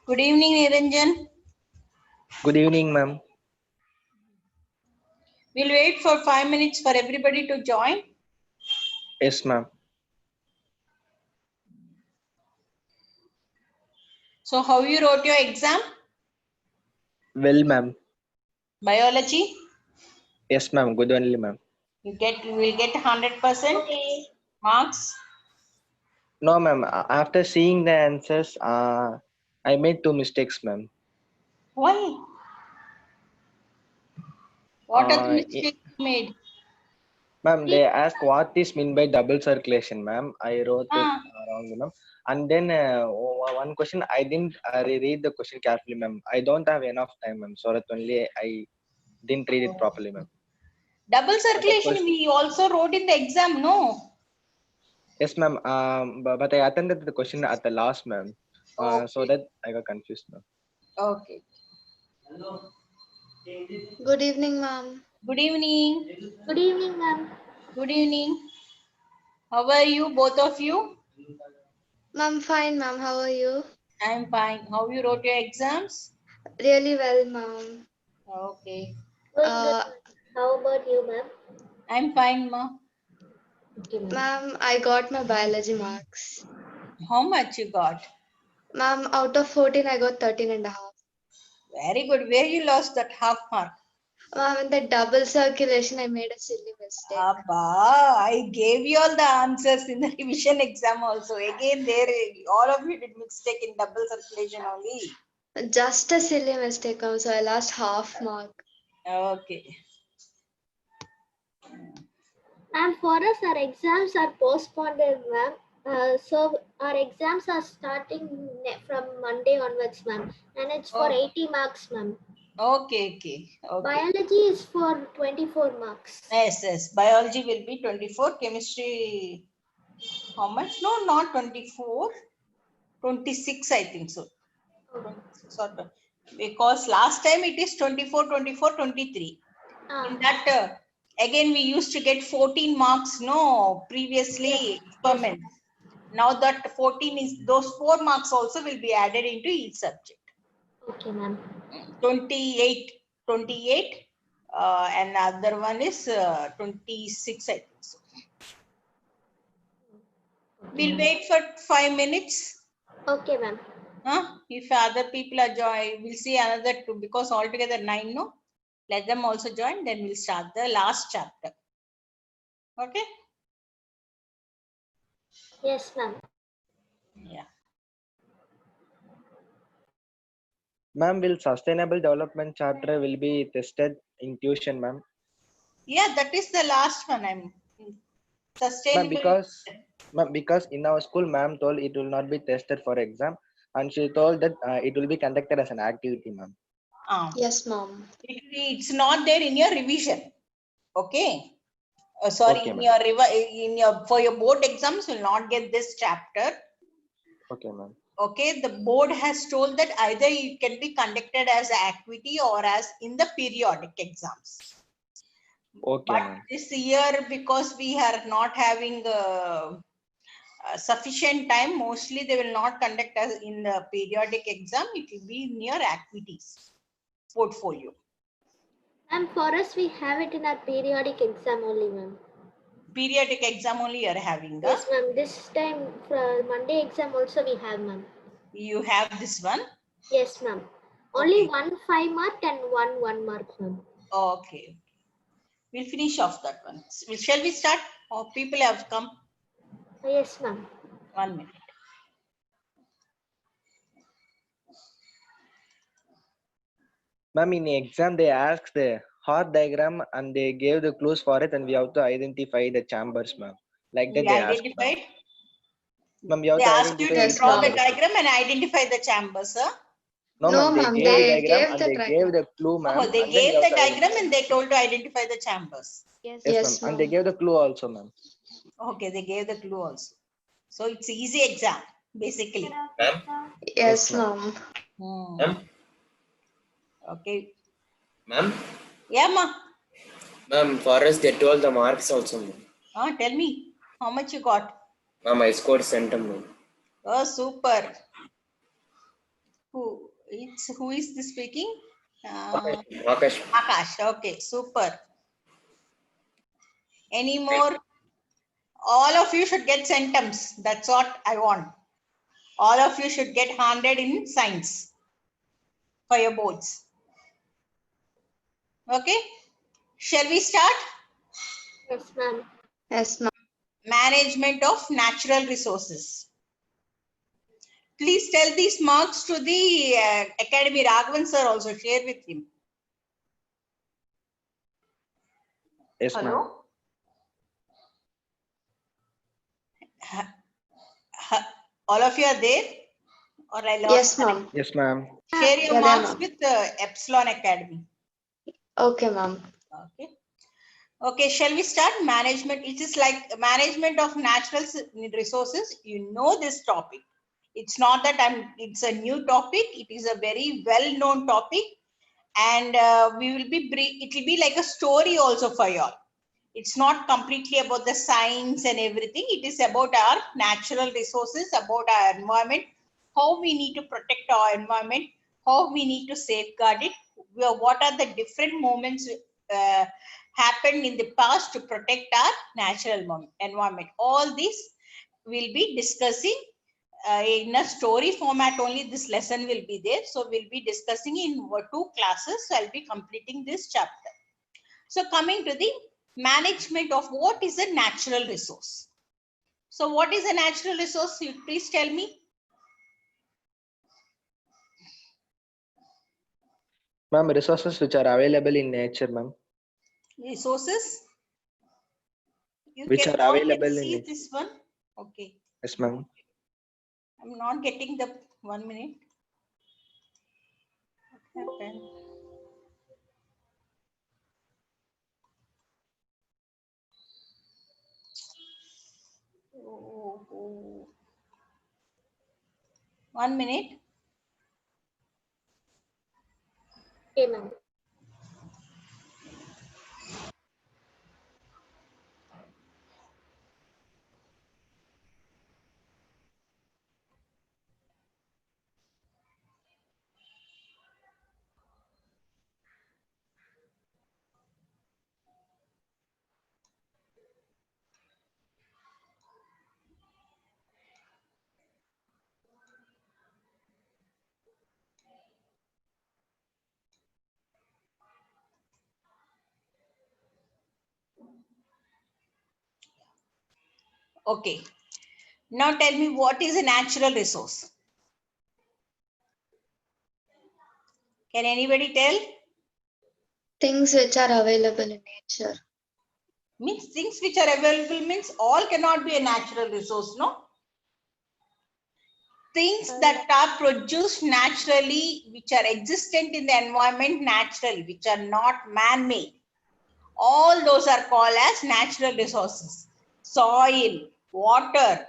Good evening, Niranjan. Good evening, ma'am. We'll wait for 5 minutes for everybody to join. Yes, ma'am. So how you wrote your exam? Well, ma'am. Biology? Yes, ma'am. Good only, ma'am. You will get 100% marks. No, ma'am. After seeing the answers, I made 2 mistakes, ma'am. Why? What are the Uh, mistakes you made? Ma'am, they ask what is meant by double circulation, ma'am. I wrote it wrong, ma'am. And then one question, I didn't read the question carefully, ma'am. I don't have enough time, ma'am. So that only I didn't read it properly, ma'am. Double circulation we also wrote in the exam, no? Yes, ma'am. But I attended the question at the last, ma'am. Okay. So that I got confused, ma'am. Okay. Good evening, ma'am. Good evening. Good evening, ma'am. Good evening. How are you, both of you? Ma'am, fine, ma'am. How are you? I'm fine. How you wrote your exams? Really well, ma'am. Okay. How about you, ma'am? I'm fine, ma. Okay, ma'am, I got my biology marks. How much you got? Ma'am, out of 14, I got 13 and a half. Very good. Where you lost that half mark? Ma'am, in the double circulation, I made a silly mistake. Abba, I gave you all the answers in the revision exam also. Again, there all of you did mistake in double circulation only. Just a silly mistake, ma'am, so I lost half mark. Okay. And for us, our exams are postponed, ma'am. So our exams are starting from Monday onwards, ma'am. And it's for 80 marks, ma'am. Okay. Biology is for 24 marks. Yes. Biology will be 24. Chemistry, how much? No, not 24. 26, I think so. Okay. Because last time it is 24, 23. In that, again, we used to get 14 marks, no, previously experiment. Now that 14 is, those 4 marks also will be added into each subject. Okay, ma'am. 28, and other one is 26, I think so. We'll wait for 5 minutes. Okay, ma'am. If other people are joining, we'll see another 2 because altogether 9, no? Let them also join, then we'll start the last chapter. Okay? Yes, ma'am. Yeah. Ma'am, will sustainable development chapter will be tested in tuition, ma'am? Yeah, that is the last one. I'm sustainable. Ma'am, because in our school, ma'am told it will not be tested for exam, and she told that it will be conducted as an activity, ma'am. Yes, ma'am. It's not there in your revision. Okay. Sorry, Okay, in your for your board exams, you'll not get this chapter. Okay, ma'am. Okay, the board has told that either it can be conducted as an activity or as in the periodic exams. Okay, but ma'am. this year, because we are not having sufficient time, mostly they will not conduct as in the periodic exam. It will be in your activities portfolio. And for us, we have it in our periodic exam only, ma'am. Periodic exam only you are having. Yes, ma'am. This time, for Monday exam also we have, ma'am. You have this one? Yes, ma'am. Only 1 5 mark and 1 mark, ma'am. Okay. We'll finish off that one. Shall we start? Or people have come? Yes, ma'am. 1 minute. Ma'am, in the exam they asked the heart diagram and they gave the clues for it, and we have to identify the chambers, ma'am. Like that they asked. Identified? Ma'am, we have They to asked you identify to the draw the chambers. diagram and identify the chambers, huh? No, ma'am, they gave the diagram and they gave the clue, ma'am. Oh, they gave the diagram and they told to identify the chambers. Yes, ma'am. And they gave the clue also, ma'am. Okay, they gave the clue also. So it's easy exam, basically. Ma'am? Yes, ma'am. Ma'am? Okay. Ma'am? Yeah, ma. Ma'am, for us they told the marks also, ma'am. Tell me, how much you got? Ma'am, I scored centum, ma'am. Oh, super. Who is this speaking? Akash. Akash. Okay, super. Any more? All of you should get centums. That's what I want. All of you should get 100 in science for your boards. Okay. Shall we start? Yes, ma'am. Yes, ma'am. Management of natural resources. Please tell these marks to the Academy. Raghavan sir also share with him. Yes, ma'am. Hello. All of you are there? Or I lost Yes, ma'am. Yes, ma'am. Share your Yeah, marks ma'am. with Epsilon Academy. Okay, ma'am. Okay. Okay, shall we start? Management. It is like management of natural resources. You know this topic. It's not that it's a new topic. It is a very well-known topic. And it will be like a story also for you all. It's not completely about the science and everything. It is about our natural resources, about our environment, how we need to protect our environment, how we need to safeguard it, what are the different moments happened in the past to protect our natural environment. All this we'll be discussing in a story format only. This lesson will be there. So we'll be discussing in 2 classes. So I'll be completing this chapter. So coming to the management of what is a natural resource. So what is a natural resource? You please tell me. Ma'am, resources which are available in nature, ma'am. Resources. You Which can are all available can in see nature. this one. Okay. Yes, ma'am. I'm not getting the 1 minute. What happened? Oh. 1 minute. Okay, ma'am. Okay. Now tell me, what is a natural resource? Can anybody tell? Things which are available in nature. Means things which are available means all cannot be a natural resource, no? Things that are produced naturally, which are existent in the environment naturally, which are not man-made. All those are called as natural resources. Soil, water,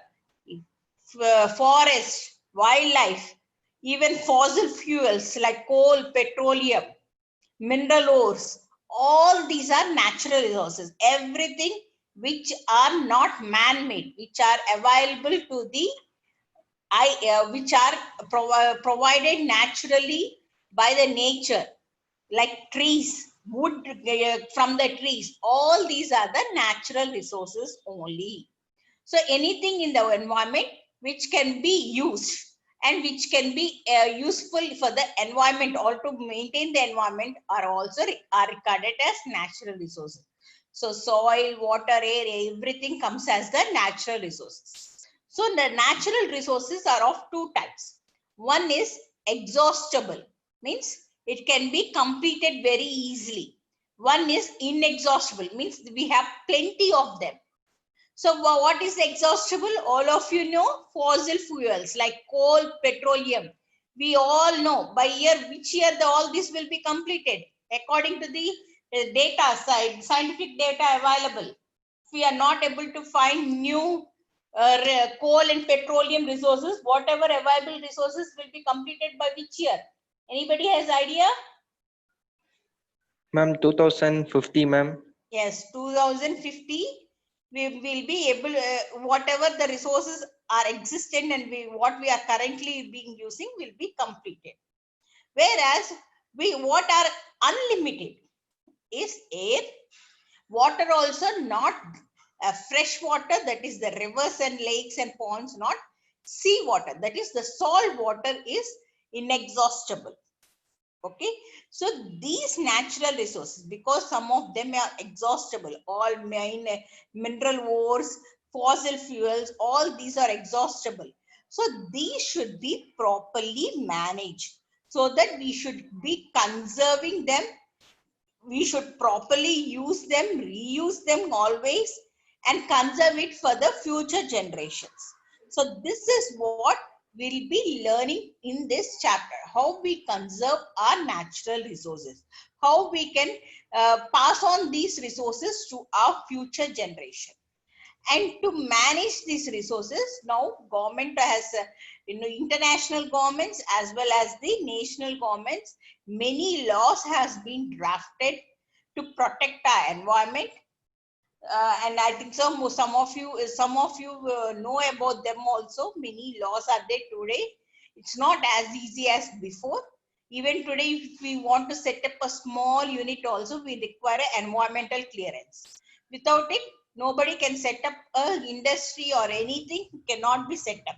forest, wildlife, even fossil fuels like coal, petroleum, mineral ores, all these are natural resources. Everything which are not man-made, which are available to the which are provided naturally by the nature, like trees, wood from the trees. All these are the natural resources only. So anything in the environment which can be used and which can be useful for the environment or to maintain the environment are also regarded as natural resources. So soil, water, air, everything comes as the natural resources. So the natural resources are of 2 types. One is exhaustible, means it can be completed very easily. One is inexhaustible, means we have plenty of them. So what is exhaustible? All of you know fossil fuels like coal, petroleum. We all know by year, which year all this will be completed according to the data side, scientific data available. If we are not able to find new coal and petroleum resources, whatever available resources will be completed by which year? Anybody has idea? Ma'am, 2050, ma'am. Yes, 2050 we will be able, whatever the resources are existent and what we are currently being using will be completed. Whereas what are unlimited is air, water also not fresh water, that is the rivers and lakes and ponds, not sea water, that is the salt water is inexhaustible. Okay, so these natural resources, because some of them are exhaustible, all main mineral ores, fossil fuels, all these are exhaustible. So these should be properly managed so that we should be conserving them. We should properly use them, reuse them always, and conserve it for the future generations. So this is what we'll be learning in this chapter, how we conserve our natural resources, how we can pass on these resources to our future generation. And to manage these resources, now government has international governments as well as the national governments, many laws has been drafted to protect our environment. And I think some of you know about them also. Many laws are there today. It's not as easy as before. Even today, if we want to set up a small unit also, we require environmental clearance. Without it, nobody can set up a industry or anything, cannot be set up.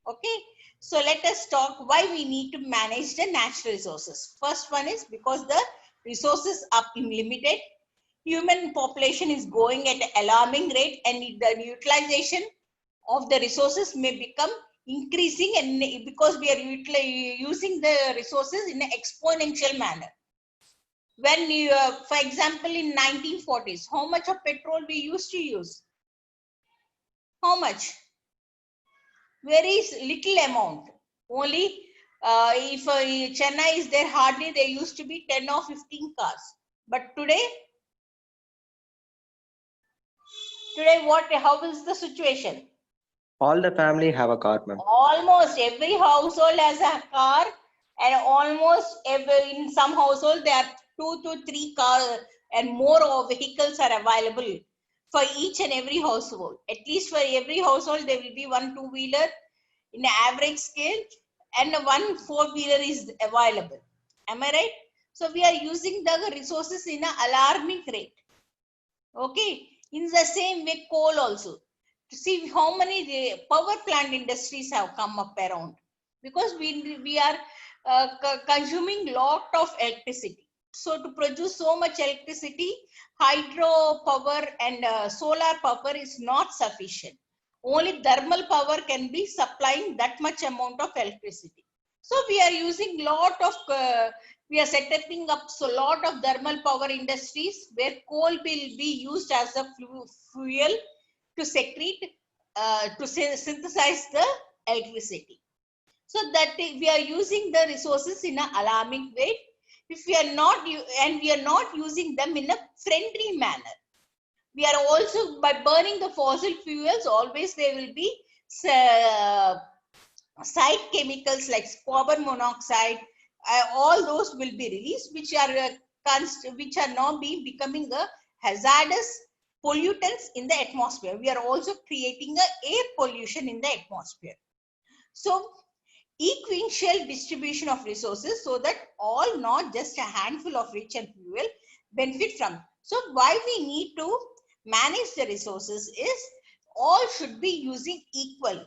Okay, so let us talk why we need to manage the natural resources. First one is because the resources are limited. Human population is going at an alarming rate, and the utilization of the resources may become increasing, and because we are using the resources in an exponential manner. When you, for example, in 1940s, how much of petrol we used to use? How much? Very little amount. Only if Chennai is there, hardly there used to be 10 or 15 cars. But today how is the situation? All the family have a car, ma'am. Almost every household has a car, and almost in some household there are 2 to 3 cars and more of vehicles are available for each and every household. At least for every household there will be 1 2-wheeler in an average scale, and 1 4-wheeler is available. Am I right? So we are using the resources in an alarming rate. Okay, in the same way, coal also. To see how many power plant industries have come up around, because we are consuming lot of electricity. So to produce so much electricity, hydro power and solar power is not sufficient. Only thermal power can be supplying that much amount of electricity. So we are using lot of we are setting up so lot of thermal power industries where coal will be used as a fuel to secrete, to synthesize the electricity. So that we are using the resources in an alarming way. If we are not, and we are not using them in a friendly manner. We are also, by burning the fossil fuels, always there will be side chemicals like carbon monoxide, all those will be released, which are now becoming a hazardous pollutants in the atmosphere. We are also creating a air pollution in the atmosphere. So equal distribution of resources so that all, not just a handful of rich and few, will benefit from. So why we need to manage the resources is all should be using equally.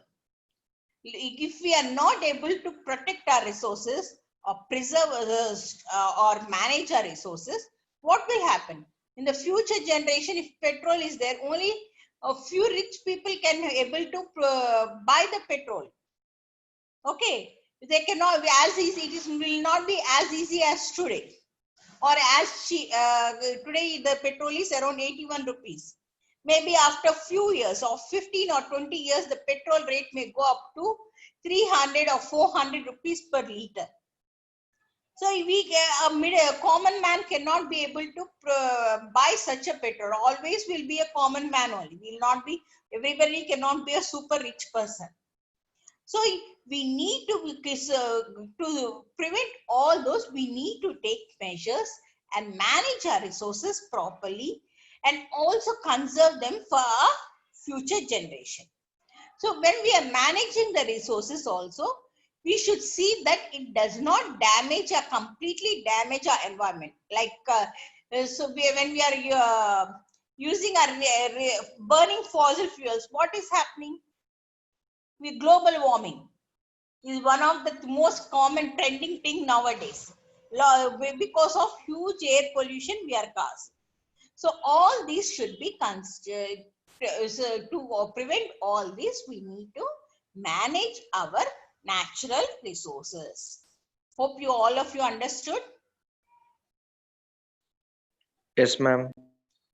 If we are not able to protect our resources or preserve or manage our resources, what will happen? In the future generation, if petrol is there, only a few rich people can be able to buy the petrol. Okay, they cannot be as easy. Will not be as easy as today, or as cheap. Today the petrol is around 81 rupees. Maybe after a few years, or 15 or 20 years, the petrol rate may go up to 300 or 400 rupees per liter. So a common man cannot be able to buy such a petrol. Always will be a common man only. Will not be, everybody cannot be a super rich person. So we need to prevent all those, we need to take measures and manage our resources properly, and also conserve them for our future generation. So when we are managing the resources also, we should see that it does not damage or completely damage our environment. Like, when we are using our burning fossil fuels, what is happening? With global warming is one of the most common trending thing nowadays. Because of huge air pollution we are causing. So all these should be considered. To prevent all this, we need to manage our natural resources. Hope all of you understood. Yes, ma'am.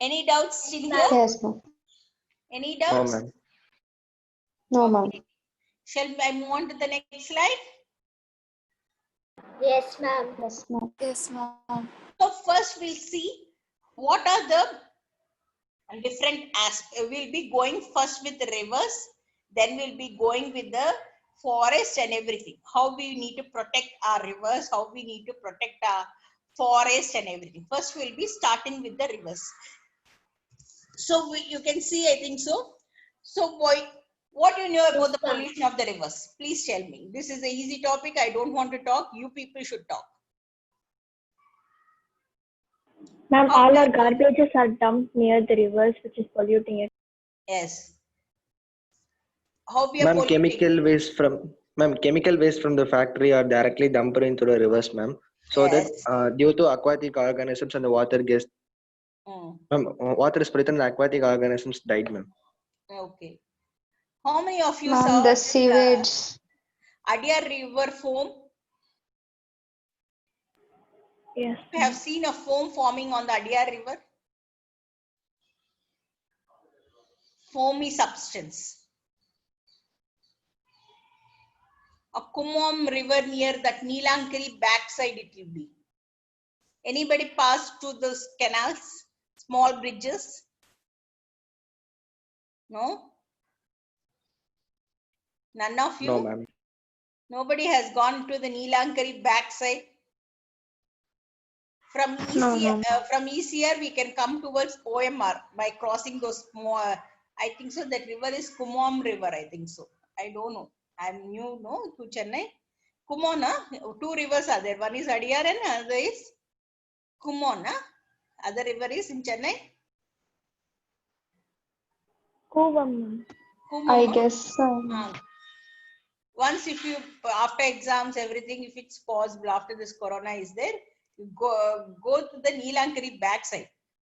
Any doubts still here? Yes, ma'am. Any No, doubts? ma'am. No, ma'am. Shall I move on to the next slide? Yes, ma'am. Yes, ma'am. Yes, ma'am. So first we'll see what are the different aspects. We'll be going first with the rivers, then we'll be going with the forest and everything. How we need to protect our rivers, how we need to protect our forest and everything. First we'll be starting with the rivers. So you can see, I think so. So what you know about the pollution of the rivers? Please tell me. This is an easy topic. I don't want to talk. You people should talk. Ma'am, all our garbages are dumped near the rivers, which is polluting it. Yes. How we are Ma'am, polluting? chemical waste from the factory are directly dumped into the rivers, ma'am. So Yes. that due to aquatic organisms and the water gets, ma'am, water is polluted and aquatic organisms died, ma'am. Okay. How many of you Ma'am, saw the sewage. Adyar River foam? Yes. You have seen a foam forming on the Adyar River? Foamy substance. A Kumom River near that Neelankari backside it will be. Anybody passed through those canals? Small bridges? No? None of you? No, ma'am. Nobody has gone to the Neelankari backside? From ECR, we can come towards OMR by crossing those small, I think so, that river is Kumom River, I think so. I don't know. I'm new, no, to Chennai. Kumona, two rivers are there. One is Adyar and another is Kumona. Other river is in Chennai. Kuvam. I guess so. Once if you, after exams, everything, if it's possible, after this corona is there, you go to the Neelankari backside.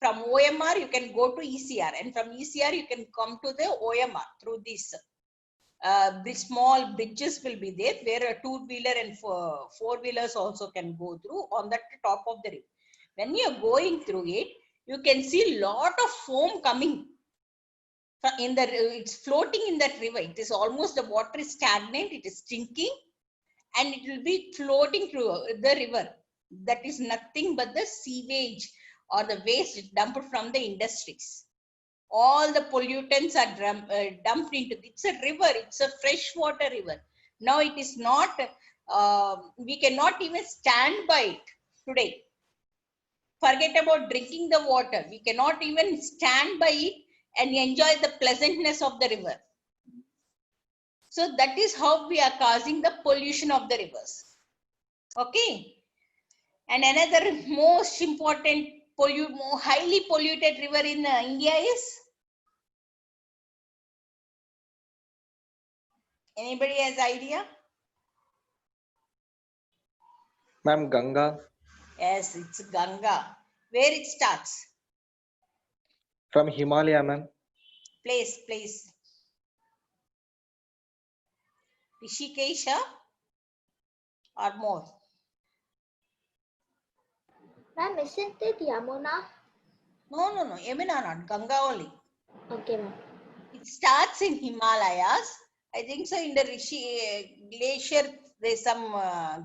From OMR, you can go to ECR, and from ECR, you can come to the OMR through this. The small bridges will be there, where a two-wheeler and four-wheelers also can go through on the top of the river. When you're going through it, you can see a lot of foam coming. It's floating in that river. It is almost, the water is stagnant, it is stinking, and it will be floating through the river. That is nothing but the sewage or the waste dumped from the industries. All the pollutants are dumped into it. It's a river, it's a freshwater river. Now it is not, we cannot even stand by it today. Forget about drinking the water. We cannot even stand by it and enjoy the pleasantness of the river. So that is how we are causing the pollution of the rivers. Okay. And another most important, highly polluted river in India is? Anybody has idea? Ma'am, Ganga. Yes, it's Ganga. Where it starts? From Himalaya, ma'am. Place. Rishikesha or more? Ma'am, isn't it Yamuna? No. Yamuna not. Ganga only. Okay, ma'am. It starts in Himalayas. I think so. In the Rishi glacier, there's some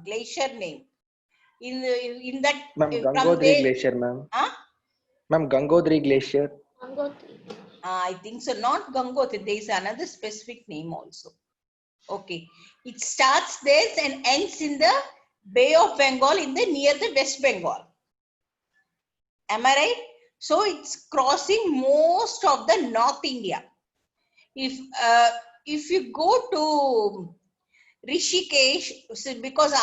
glacier name. In that. Ma'am, Gangotri Glacier, ma'am. Huh? Ma'am, Gangotri Glacier. Gangotri. I think so. Not Gangotri. There is another specific name also. Okay. It starts there and ends in the Bay of Bengal, near the West Bengal. Am I right? So it's crossing most of the North India. If you go to Rishikesh, because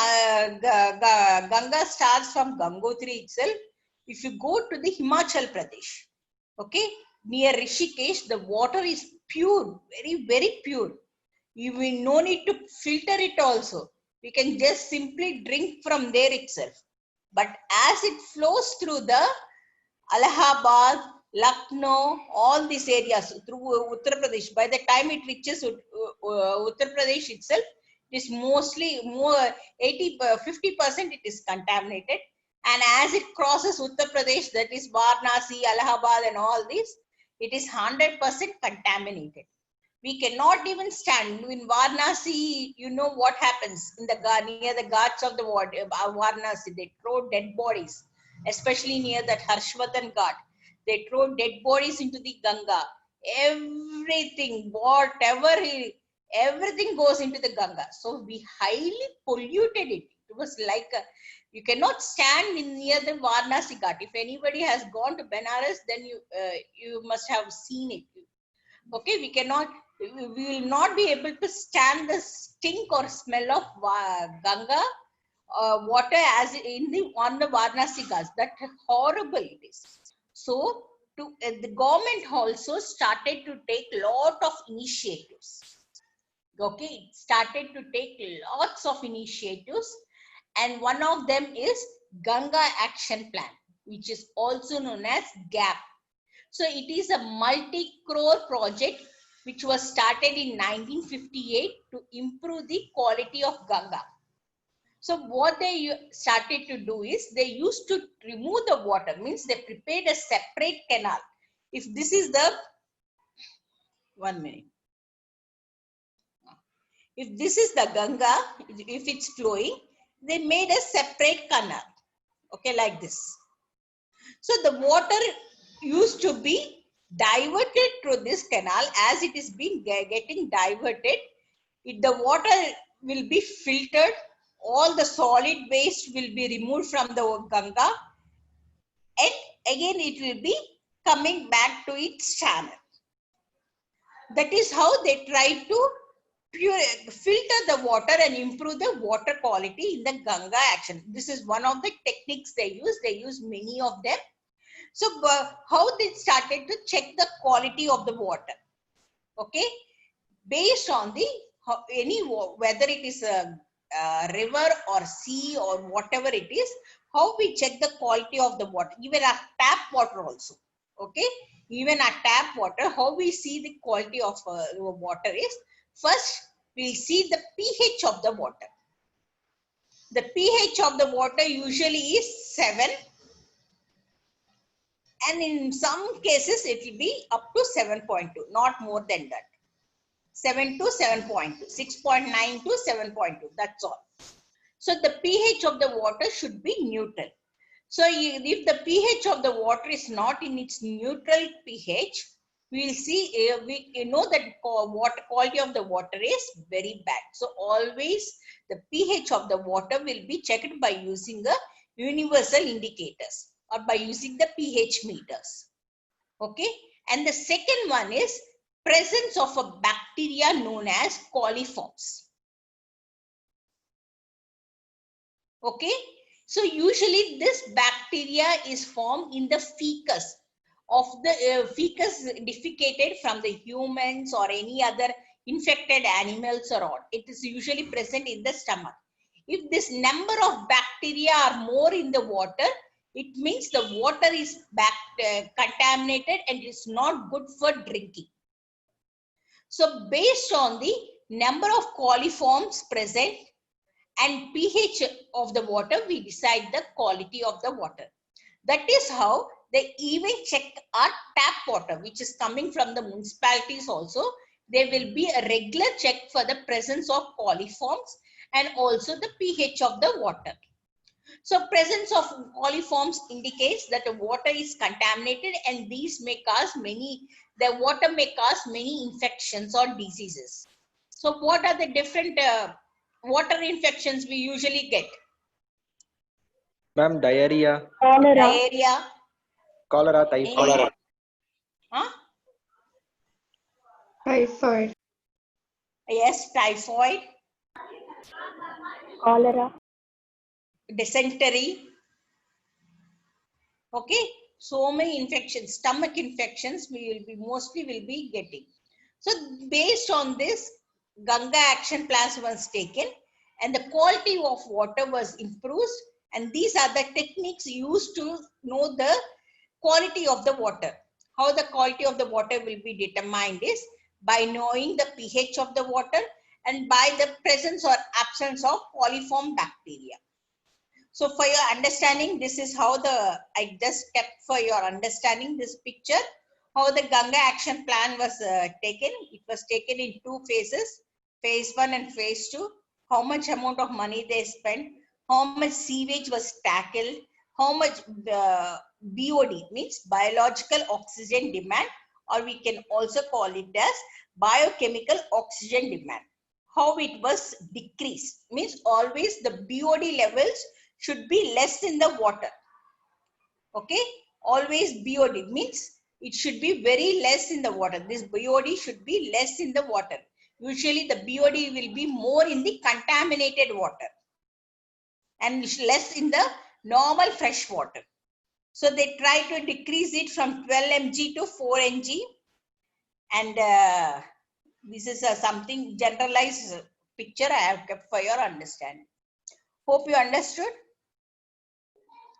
Ganga starts from Gangotri itself. If you go to the Himachal Pradesh, okay, near Rishikesh, the water is pure, very, very pure. You will no need to filter it also. We can just simply drink from there itself. But as it flows through the Allahabad, Lucknow, all these areas through Uttar Pradesh, by the time it reaches Uttar Pradesh itself, it is mostly more 50% it is contaminated. And as it crosses Uttar Pradesh, that is Varanasi, Allahabad and all this, it is 100% contaminated. We cannot even stand in Varanasi. You know what happens in the near the ghats of the Varanasi. They throw dead bodies, especially near that Harshvardhan Ghat. They throw dead bodies into the Ganga. Everything, everything goes into the Ganga. So we highly polluted it. It was like you cannot stand near the Varanasi Ghat. If anybody has gone to Benares, then you must have seen it. Okay, we will not be able to stand the stink or smell of Ganga water as on the Varanasi Ghats. That horrible it is. So the government also started to take lot of initiatives. Okay, it started to take lots of initiatives, and one of them is Ganga Action Plan, which is also known as GAP. So it is a multi-crore project which was started in 1958 to improve the quality of Ganga. So what they started to do is they used to remove the water, means they prepared a separate canal. If this is the, 1 minute. If this is the Ganga, if it's flowing, they made a separate canal, okay, like this. So the water used to be diverted through this canal. As it is being getting diverted, the water will be filtered, all the solid waste will be removed from the Ganga, and again it will be coming back to its channel. That is how they try to filter the water and improve the water quality in the Ganga Action. This is one of the techniques they use. They use many of them. So how they started to check the quality of the water, okay, based on the whether it is a river or sea or whatever it is, how we check the quality of the water, even our tap water also, okay, even our tap water, how we see the quality of water is, first we'll see the pH of the water. The pH of the water usually is 7. And in some cases, it will be up to 7.2, not more than that. 7 to 7.2, 6.9 to 7.2, that's all. So the pH of the water should be neutral. So if the pH of the water is not in its neutral pH, we will see, we know that water quality of the water is very bad. So always the pH of the water will be checked by using the universal indicators, or by using the pH meters, okay. And the second one is presence of a bacteria known as coliforms, okay. So usually this bacteria is formed in the fecus of the fecus defecated from the humans or any other infected animals or all. It is usually present in the stomach. If this number of bacteria are more in the water, it means the water is contaminated and it's not good for drinking. So based on the number of coliforms present and pH of the water, we decide the quality of the water. That is how they even check our tap water, which is coming from the municipalities also. There will be a regular check for the presence of coliforms and also the pH of the water. So presence of coliforms indicates that the water is contaminated, and these may cause the water may cause many infections or diseases. So what are the different water infections we usually get? Ma'am, diarrhea. Cholera. Diarrhea, Cholera, typhoid. Huh? Typhoid. Yes, typhoid, Cholera. dysentery. Okay, so many infections, stomach infections we will be mostly will be getting. So based on this, Ganga action plan was taken and the quality of water was improved, and these are the techniques used to know the quality of the water. How the quality of the water will be determined is by knowing the pH of the water and by the presence or absence of coliform bacteria. So for your understanding, this is how I just kept for your understanding this picture, how the Ganga action plan was taken. It was taken in 2 phases, phase 1 and phase 2, how much amount of money they spent, how much sewage was tackled, how much BOD means biological oxygen demand, or we can also call it as biochemical oxygen demand. How it was decreased means always the BOD levels should be less in the water. Okay, always BOD means it should be very less in the water. This BOD should be less in the water. Usually the BOD will be more in the contaminated water and less in the normal fresh water. So they try to decrease it from 12 mg to 4 mg, and this is something generalized picture I have kept for your understanding. Hope you understood.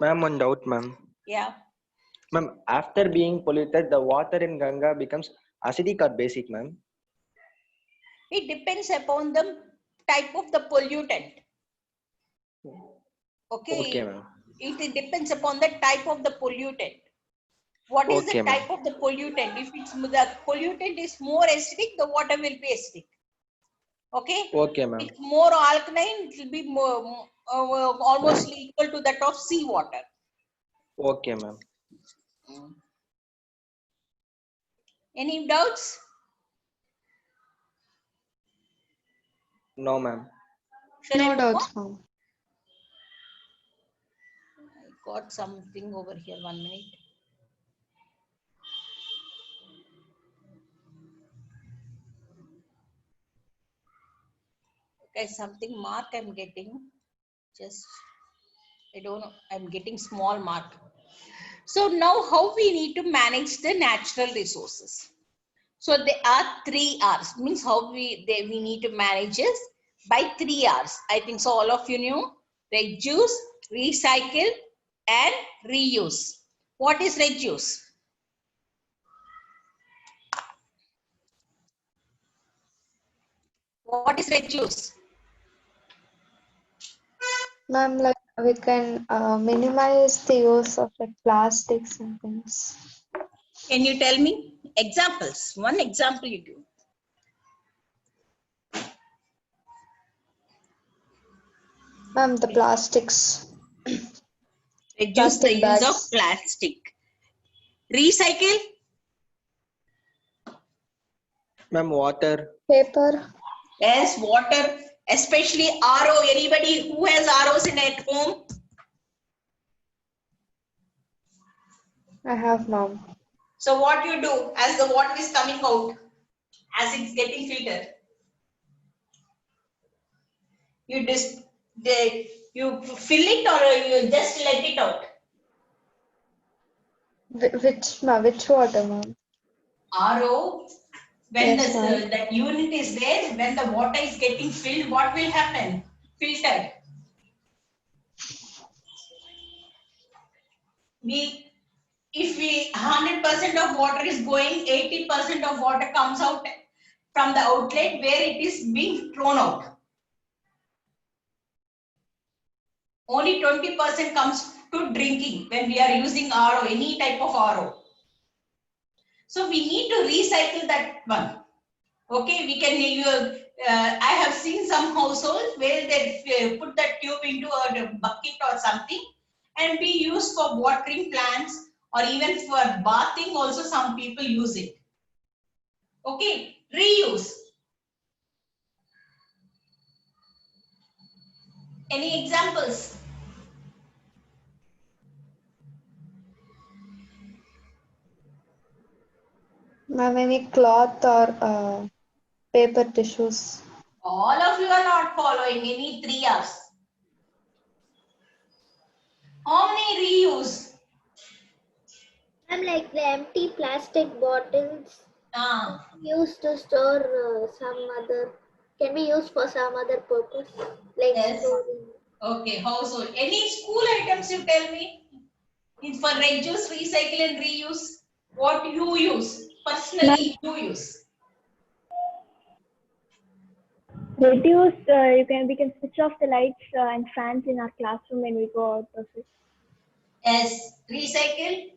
Ma'am, one doubt, ma'am. Yeah. Ma'am, after being polluted, the water in Ganga becomes acidic or basic, ma'am? It depends upon the type of the pollutant. Okay. Okay, ma'am. It depends upon the type of the pollutant. What is Okay, the ma'am. type of the pollutant? If it's the pollutant is more acidic, the water will be acidic. Okay. Okay, ma'am. It's more alkaline, it will be more, almost equal to that of seawater. Okay, ma'am. Any doubts? No, ma'am. Shall I No move doubts, on? ma'am. I got something over here. 1 minute. Okay, something mark I'm getting. Just I don't know. I'm getting small mark. So now how we need to manage the natural resources. So there are 3 R's. Means how we need to manage is by 3 R's. I think so all of you knew. Reduce, recycle and reuse. What is reduce? What is reduce? Ma'am, like we can minimize the use of like plastics and things. Can you tell me examples? One example you give. Ma'am, the plastics. Reduce the Plastic use of bags. plastic. Recycle. Ma'am, water. Paper. Yes, water, especially RO. Anybody who has ROs in at home? I have, ma'am. So what you do as the water is coming out, as it's getting filtered, you just you fill it or you just let it out. Which water, ma'am? RO, when Yes, ma'am. that unit is there, when the water is getting filled, what will happen? Filtered. If 100% of water is going, 80% of water comes out from the outlet where it is being thrown out. Only 20% comes to drinking when we are using RO, any type of RO. So we need to recycle that one. Okay, we can. I have seen some households where they put that tube into a bucket or something, and be used for watering plants or even for bathing. Also, some people use it. Okay, reuse. Any examples? Ma'am, any cloth or paper tissues? All of you are not following any 3 R's. How many reuse? I'm like the empty plastic bottles Ah, used to store some other, can be used for some other purpose, like yes. storing. Okay, household. Any school items you tell me? It's for reduce, recycle and reuse. What you use? Personally, you use. Reduce, we can switch off the lights and fans in our classroom when we go out of it. Yes. Recycle.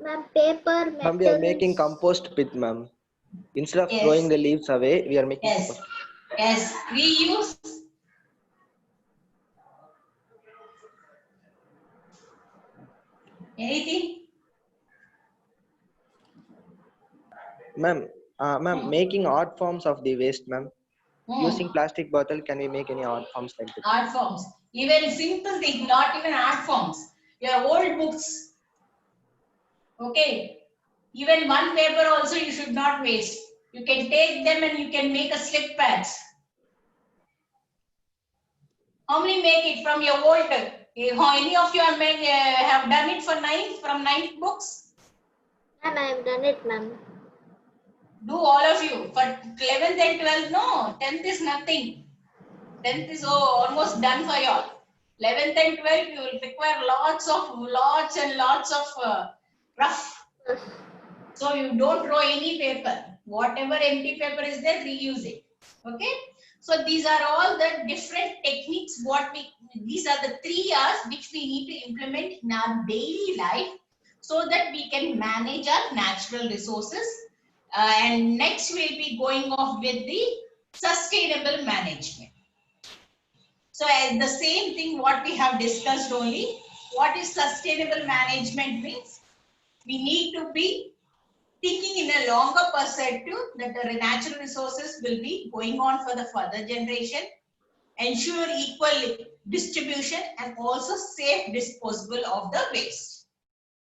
Ma'am, paper, Ma'am, we are making metals. compost pit, ma'am. Instead of Yes. throwing the leaves away, we are making Yes. compost. Yes. Reuse. Anything? Ma'am, making art forms of the waste, ma'am. Using Hmm. plastic bottle, can we make any art forms like that? Art forms. Even simple thing, not even art forms. Your old books. Okay. Even one paper also you should not waste. You can take them and you can make a slip pads. How many make it from your old? How any of you are have done it for from 9th books? Ma'am, I have done it, ma'am. Do all of you. For 11th and 12th, no. 10th is nothing. 10th is almost done for you all. 11th and 12th, you will require lots and lots of rough. So you don't throw any paper. Whatever empty paper is there, reuse it. Okay. So these are all the different techniques. These are the 3 R's which we need to implement in our daily life so that we can manage our natural resources. And next we'll be going off with the sustainable management. So as the same thing what we have discussed only, what is sustainable management means? We need to be thinking in a longer perspective that the natural resources will be going on for the further generation, ensure equal distribution and also safe disposal of the waste.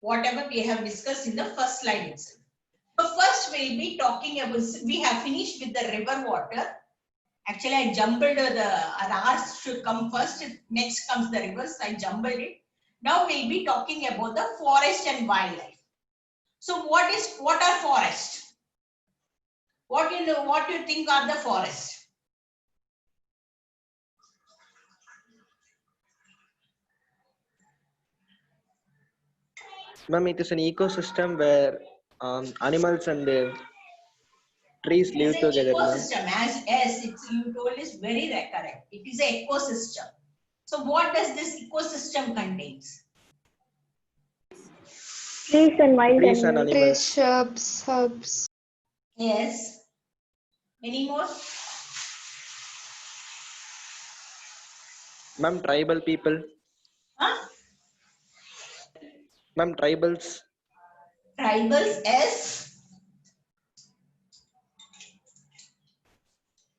Whatever we have discussed in the first slide itself. So first we'll be talking about, we have finished with the river water. Actually, I jumbled the R's should come first. Next comes the rivers. I jumbled it. Now we'll be talking about the forest and wildlife. So what are forests? What do you think are the forests? Ma'am, it is an ecosystem where animals and trees It is live an together, ma'am. ecosystem, as you told is very correct. It is an ecosystem. So what does this ecosystem contains? Trees and wild Trees and animals. Trees, animals. shrubs, herbs. Yes. Any more? Ma'am, tribal people. Huh? Ma'am, tribals. Tribals as.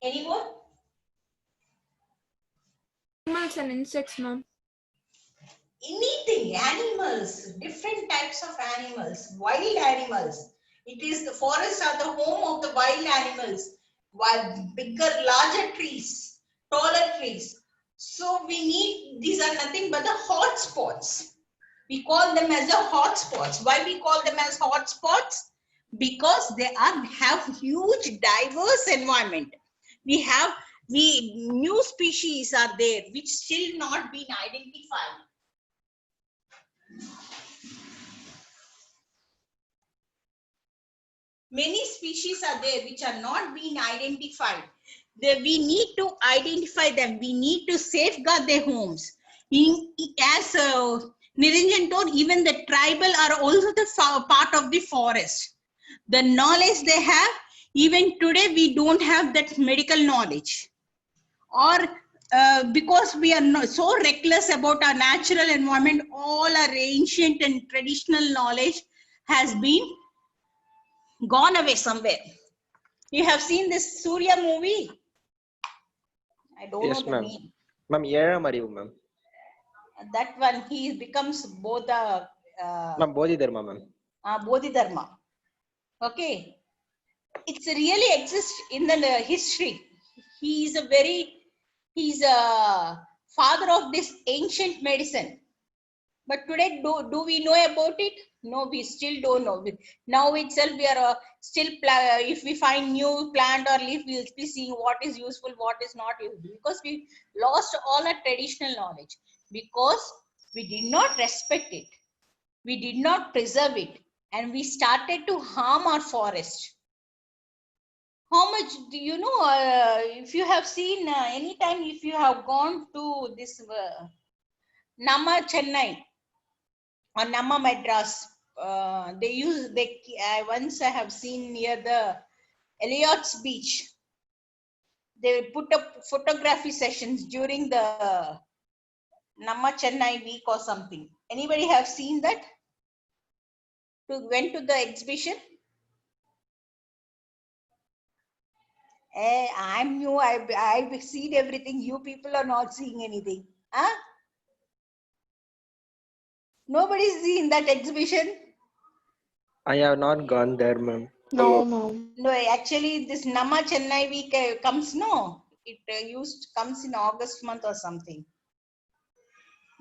Any more? Animals and insects, ma'am. Anything, animals, different types of animals, wild animals. It is the forests are the home of the wild animals, while bigger, larger trees, taller trees. So we need, these are nothing but the hot spots. We call them as the hot spots. Why we call them as hot spots? Because they have huge diverse environment. New species are there which still not been identified. Many species are there which are not being identified. We need to identify them. We need to safeguard their homes. As Niranjan told, even the tribal are also the part of the forest. The knowledge they have, even today we don't have that medical knowledge. Or because we are not so reckless about our natural environment, all our ancient and traditional knowledge has been gone away somewhere. You have seen this Surya movie? I don't Yes, know the ma'am. name. Ma'am, Yeramarivu, ma'am. That one, he becomes both a Ma'am, Bodhidharma, ma'am. Bodhidharma. Okay, it's really exists in the history. He's a father of this ancient medicine. But today, do we know about it? No, we still don't know. Now itself, we are still, if we find new plant or leaf, we'll be seeing what is useful, what is not useful. Because we lost all our traditional knowledge. Because we did not respect it. We did not preserve it. And we started to harm our forest. How much do you know, if you have seen anytime, if you have gone to this Nama Chennai or Nama Madras, once I have seen near the Elliott's Beach, they put up photography sessions during the Nama Chennai week or something. Anybody have seen that? Went to the exhibition? I'm new. I've seen everything. You people are not seeing anything. Huh? Nobody's seen that exhibition. I have not gone there, ma'am. No, no. No, actually, this Nama Chennai week comes. No, it comes in August month or something.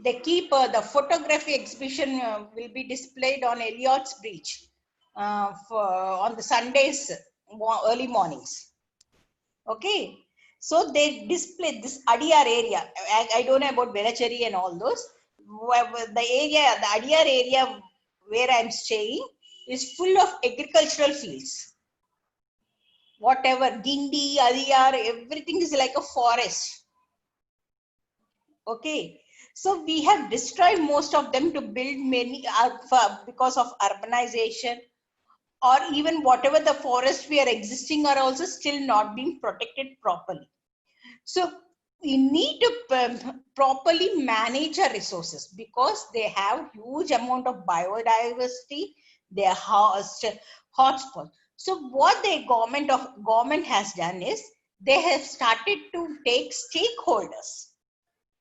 They keep the photography exhibition will be displayed on Elliott's Beach on the Sundays early mornings. Okay, so they display this Adiyar area. I don't know about Velacheri and all those. The area, the Adiyar area where I'm staying is full of agricultural fields. Whatever, Gindi, Adiyar, everything is like a forest. Okay, so we have destroyed most of them to build many because of urbanization, or even whatever the forests we are existing are also still not being protected properly. So we need to properly manage our resources because they have huge amount of biodiversity. They are hotspots. So what the government has done is they have started to take stakeholders.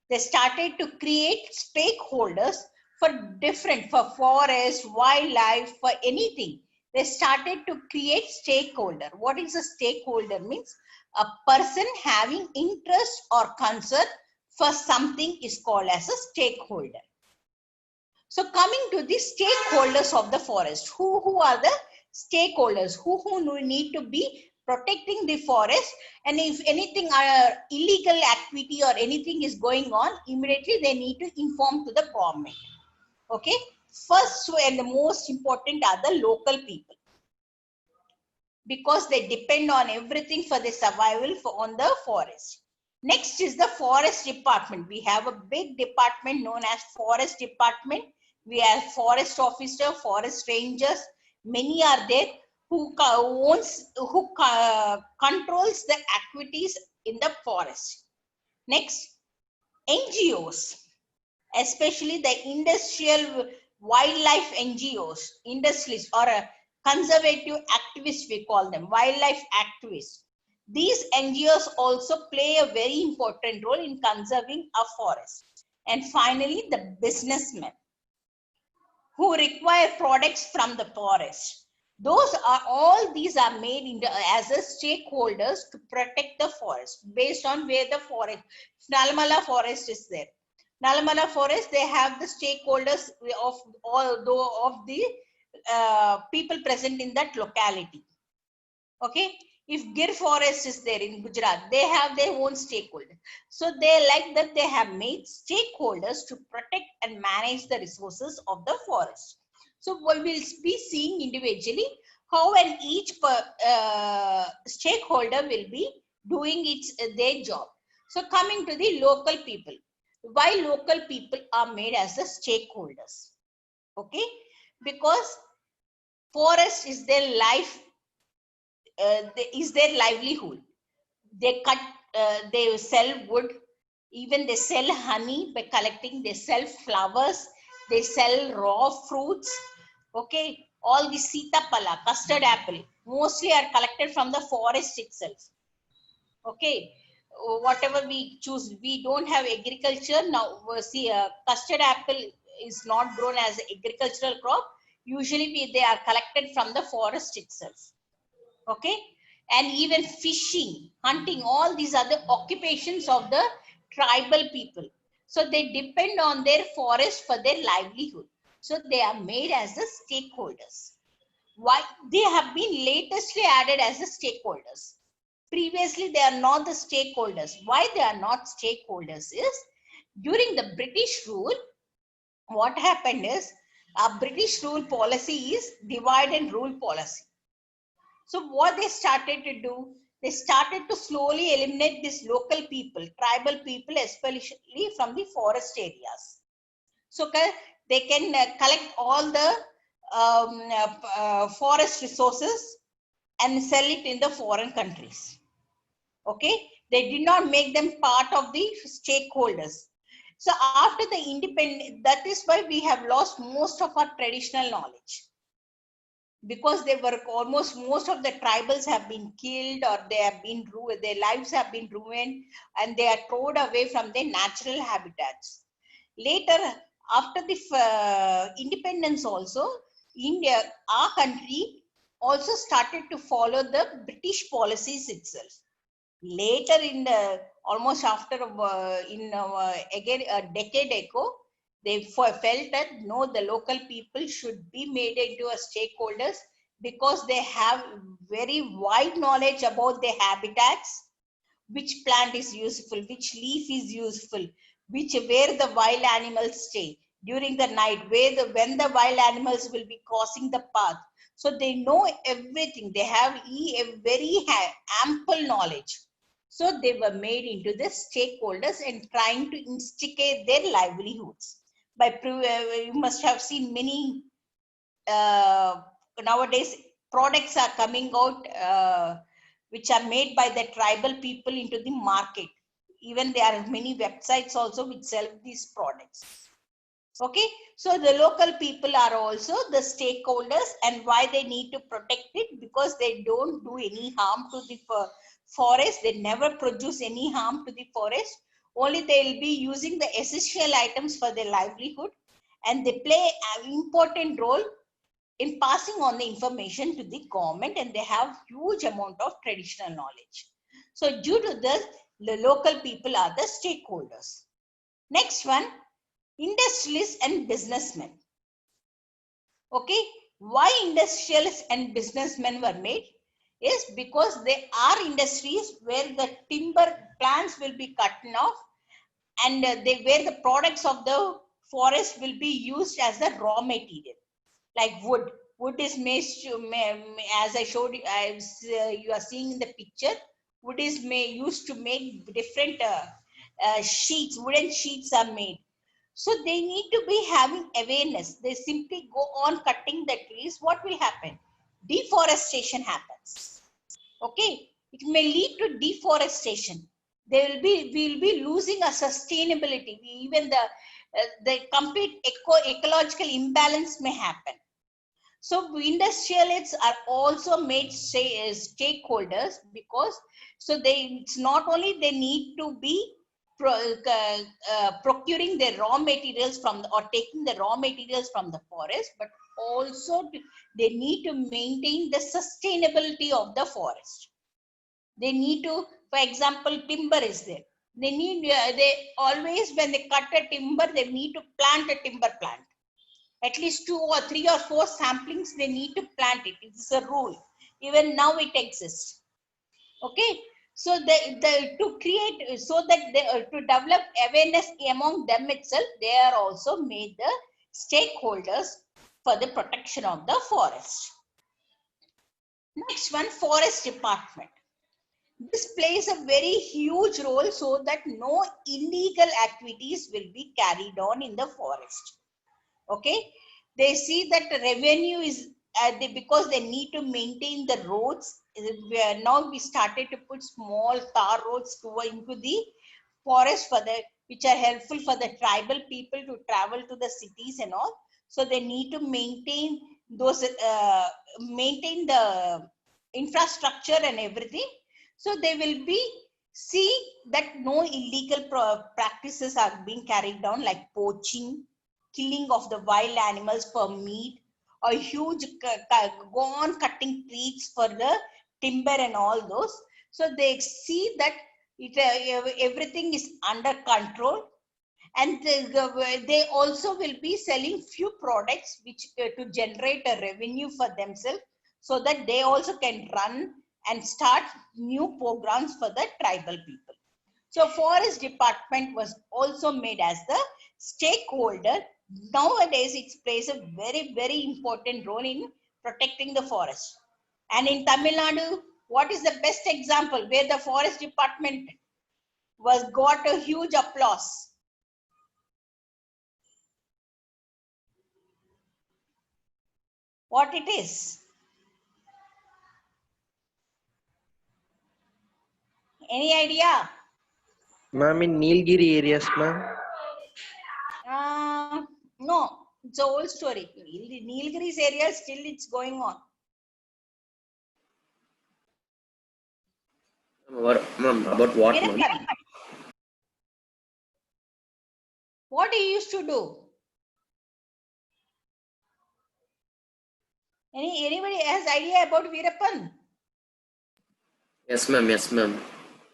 They started to create stakeholders for forest, wildlife, for anything. They started to create stakeholder. What is a stakeholder? Means a person having interest or concern for something is called as a stakeholder. So coming to the stakeholders of the forest, who are the stakeholders? Who need to be protecting the forest, and if anything illegal activity or anything is going on, immediately they need to inform to the government. Okay, first and the most important are the local people, because they depend on everything for their survival on the forest. Next is the forest department. We have a big department known as forest department. We have forest officer, forest rangers. Many are there who controls the activities in the forest. Next, NGOs, especially the industrial wildlife NGOs, industrialists or conservative activists, we call them, wildlife activists. These NGOs also play a very important role in conserving our forests. And finally, the businessmen who require products from the forest. These are made as a stakeholders to protect the forest based on where the forest. Nalamala forest is there. Nalamala forest, they have the stakeholders of the people present in that locality. Okay, if Gir forest is there in Gujarat, they have their own stakeholders. So they like that they have made stakeholders to protect and manage the resources of the forest. So we will be seeing individually how and each stakeholder will be doing their job. So coming to the local people, why local people are made as the stakeholders? Okay, because forest is their life, is their livelihood. They they sell wood, even they sell honey by collecting, they sell flowers, they sell raw fruits. Okay, all the sitapala, custard apple, mostly are collected from the forest itself. Okay, whatever we choose, we don't have agriculture now. See, custard apple is not grown as agricultural crop, usually they are collected from the forest itself. Okay, and even fishing, hunting, all these are the occupations of the tribal people. So they depend on their forest for their livelihood. So they are made as the stakeholders. Why they have been latestly added as the stakeholders? Previously, they are not the stakeholders. Why they are not stakeholders is during the British rule, what happened is a British rule policy is divide and rule policy. So what they started to do, they started to slowly eliminate these local people, tribal people, especially from the forest areas. So they can collect all the forest resources and sell it in the foreign countries. Okay, they did not make them part of the stakeholders. So after the independence, that is why we have lost most of our traditional knowledge, because they were almost most of the tribals have been killed, or they have been ruined, their lives have been ruined, and they are thrown away from their natural habitats. Later, after the independence also, India, our country, also started to follow the British policies itself. Later in the almost after again a decade ago, they felt that no, the local people should be made into a stakeholders, because they have very wide knowledge about their habitats, which plant is useful, which leaf is useful, where the wild animals stay during the night, when the wild animals will be crossing the path. So they know everything. They have a very ample knowledge. So they were made into the stakeholders and trying to instigate their livelihoods. You must have seen many nowadays products are coming out which are made by the tribal people into the market. Even there are many websites also which sell these products. Okay, so the local people are also the stakeholders, and why they need to protect it, because they don't do any harm to the forest. They never produce any harm to the forest. Only they will be using the essential items for their livelihood, and they play an important role in passing on the information to the government, and they have huge amount of traditional knowledge. So due to this, the local people are the stakeholders. Next one, industrialists and businessmen. Okay, why industrialists and businessmen were made is because they are industries where the timber plants will be cut off, and where the products of the forest will be used as the raw material, like wood. Wood is made as I showed you, you are seeing in the picture. Wood is used to make different sheets. Wooden sheets are made. So they need to be having awareness. They simply go on cutting the trees. What will happen? Deforestation happens. Okay, it may lead to deforestation. We'll be losing a sustainability. Even the complete ecological imbalance may happen. So industrialists are also made stakeholders, because so it's not only they need to be procuring the raw materials or taking the raw materials from the forest, but also they need to maintain the sustainability of the forest. They need to, for example, timber is there. They always, when they cut a timber, they need to plant a timber plant. At least 2 or 3 or 4 samplings they need to plant it. It's a rule. Even now it exists. Okay, so to create, so that to develop awareness among them itself, they are also made the stakeholders for the protection of the forest. Next one, forest department. This plays a very huge role so that no illegal activities will be carried on in the forest. Okay, they see that the revenue is because they need to maintain the roads. Now we started to put small tar roads into the forest which are helpful for the tribal people to travel to the cities and all. So they need to maintain those maintain the infrastructure and everything. So they will be see that no illegal practices are being carried on, like poaching, killing of the wild animals for meat, or huge go on cutting trees for the timber and all those. So they see that everything is under control, and they also will be selling few products which to generate a revenue for themselves, so that they also can run and start new programs for the tribal people. So forest department was also made as the stakeholder. Nowadays it plays a very, very important role in protecting the forest. And in Tamil Nadu, what is the best example where the forest department was got a huge applause? What it is? Any idea? Ma'am, in Nilgiri areas, ma'am. No, it's an old story. Nilgiri's area still it's going on. Ma'am, about what, ma'am? Veerappan, what he used to do? Anybody has idea about Veerappan? Yes, ma'am. Yes, ma'am.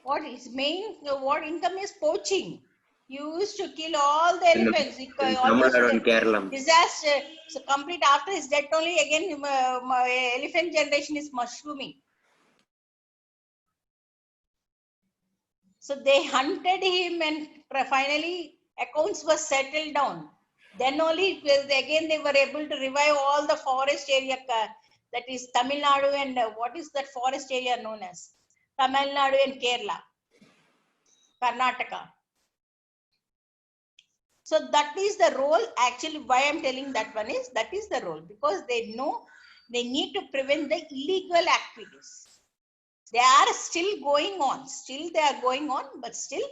What his main what income is poaching. You used to kill all the elephants. In Almost Tamil Nadu and Kerala. disaster. So complete after his death only again elephant generation is mushrooming. So they hunted him, and finally accounts were settled down. Then only again they were able to revive all the forest area, that is Tamil Nadu, and what is that forest area known as? Tamil Nadu and Kerala, Karnataka. So that is the role. Actually, why I'm telling that one is that is the role, because they know they need to prevent the illegal activities. They are still going on. Still they are going on, but still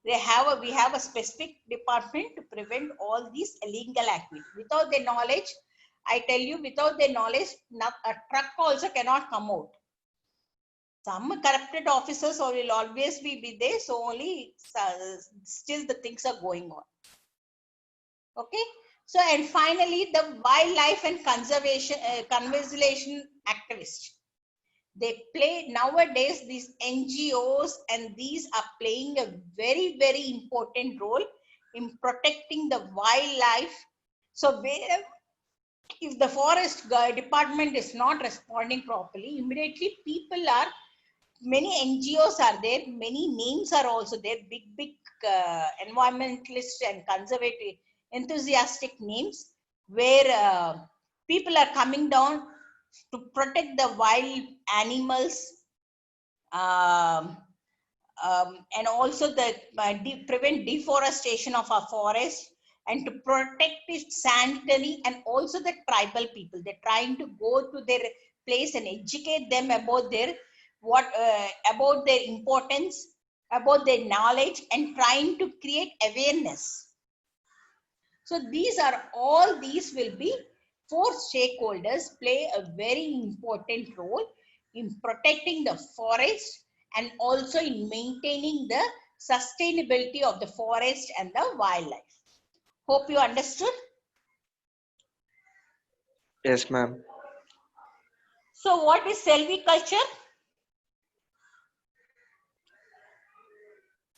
we have a specific department to prevent all these illegal activities. Without their knowledge, I tell you, without their knowledge, a truck also cannot come out. Some corrupted officers will always be there, so only still the things are going on. Okay. So, and finally, the wildlife and conservation activists. They play nowadays, these NGOs and these are playing a very, very important role in protecting the wildlife. So if the forest department is not responding properly, immediately many NGOs are there, many names are also there, big environmentalists and conservative enthusiastic names, where people are coming down to protect the wild animals, and also prevent deforestation of our forest, and to protect its sanitary, and also the tribal people. They're trying to go to their place and educate them about their about their importance, about their knowledge, and trying to create awareness. So these will be 4 stakeholders play a very important role in protecting the forest and also in maintaining the sustainability of the forest and the wildlife. Hope you understood. Yes, ma'am. So what is silviculture?